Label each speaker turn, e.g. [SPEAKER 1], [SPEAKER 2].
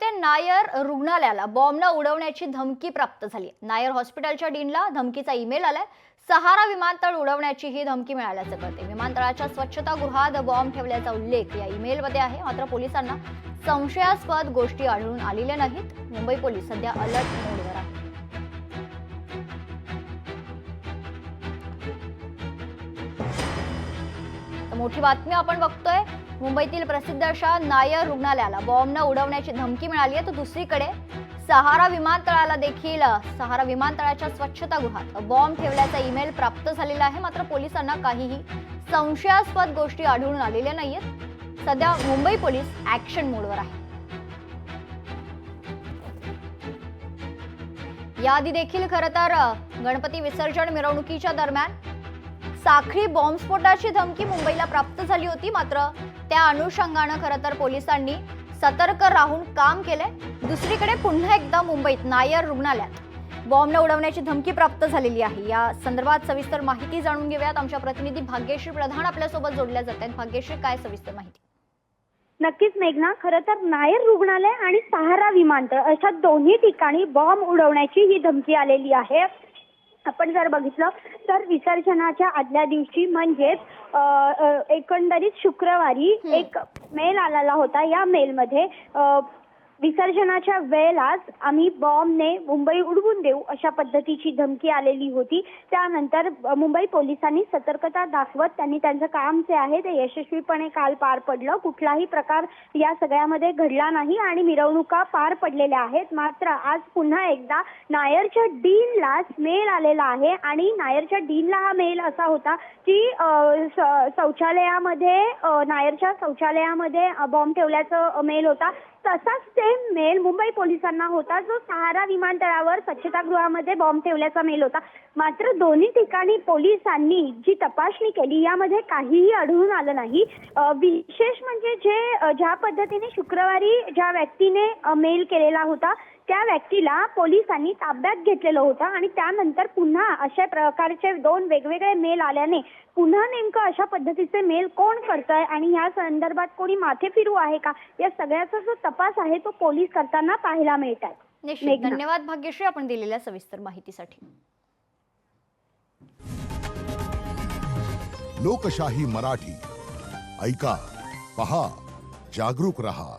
[SPEAKER 1] येथे नायर रुग्णालयाला बॉम्बनं उडवण्याची धमकी प्राप्त झाली। नायर हॉस्पिटलच्या डीनला धमकीचा ईमेल आलाय। सहारा विमानतळ उडवण्याची ही धमकी मिळाल्याचं कळते। विमानतळाच्या स्वच्छतागृहात बॉम्ब ठेवल्याचा उल्लेख या ईमेलमध्ये आहे। मात्र पोलिसांना संशयास्पद गोष्टी आढळून आलेल्या नाहीत। मुंबई पोलीस सध्या अलर्ट मोडवर आहेत। मोठी बातमी आपण बघतोय। मुंबईतील प्रसिद्ध अशा नायर रुग्णालयाला बॉम्बनं उडवण्याची धमकी मिळाली आहे। तर दुसरीकडे सहारा विमानतळाच्या स्वच्छतागृहात बॉम्ब ठेवल्याचा ईमेल प्राप्त झालेला आहे। मात्र पोलिसांना काहीही संशयास्पद गोष्टी आढळून आलेल्या नाहीयेत। सध्या मुंबई पोलीस ऍक्शन मोडवर आहे। याआधी देखील खरं तर गणपती विसर्जन मिरवणुकीच्या दरम्यान साखळी बॉम्बस्फोटाची धमकी मुंबईला प्राप्त झाली होती। मात्र त्या अनुषंगाने खरं तर पोलिसांनी सतर्क राहून काम केलंय। दुसरीकडे पुन्हा एकदा मुंबईत नायर रुग्णालयात बॉम्ब उडवण्याची धमकी प्राप्त झालेली आहे। या संदर्भात सविस्तर माहिती जाणून घेऊयात। आमच्या प्रतिनिधी भाग्यश्री प्रधान आपल्या सोबत जोडल्या जात आहेत। भाग्यश्री, काय सविस्तर माहिती?
[SPEAKER 2] नक्कीच मेघना, खरं तर नायर रुग्णालय आणि सहारा विमानतळ अशा दोन्ही ठिकाणी बॉम्ब उडवण्याची ही धमकी आलेली आहे। आपण जर बघितलं तर विसर्जनाच्या आदल्या दिवशी म्हणजेच एकंदरीत शुक्रवारी एक मेल आलेला होता। या मेलमध्ये विसर्जनाच्या वेळेलाच आम्ही बॉम्बने मुंबई उडवून देऊ अशा पद्धतीची धमकी आलेली होती। त्यानंतर मुंबई पोलिसांनी सतर्कता दाखवत त्यांनी त्यांचं काम जे आहे ते यशस्वीपणे काल पार पडलं। कुठलाही प्रकार या सगळ्यामध्ये घडला नाही आणि मिरवणुका पार पडलेल्या आहेत। मात्र आज पुन्हा एकदा नायरच्या डीनला मेल आलेला आहे आणि नायरच्या डीनला हा मेल असा होता की नायरच्या शौचालयामध्ये बॉम्ब ठेवल्याचा मेल होता। तसाच सेम मेल मुंबई पोलिसांना होता जो सहारा विमानतळावर स्वच्छतागृहामध्ये बॉम्ब ठेवल्याचा मेल होता। मात्र दोन्ही ठिकाणी पोलिसांनी जी तपासणी केली यामध्ये काहीही आढळून आलं नाही। विशेष म्हणजे ज्या पद्धतीने शुक्रवारी ज्या व्यक्तीने मेल केलेला होता त्या व्यक्तीला पोलिसांनी ताब्यात घेतलेलं होतं आणि त्यानंतर पुन्हा अशा प्रकारचे दोन वेगवेगळे मेल आल्याने पुन्हा नेमकं अशा पद्धतीचे मेल कोण करतंय आणि या संदर्भात कोणी माथे फिरू आहे का, या सगळ्याचा जो तपास आहे तो पोलीस करताना पाहायला मिळत आहे।
[SPEAKER 1] निश्चित धन्यवाद भाग्यश्री आपण दिलेल्या सविस्तर माहितीसाठी।
[SPEAKER 3] लोकशाही मराठी ऐका, पहा, जागरूक रहा।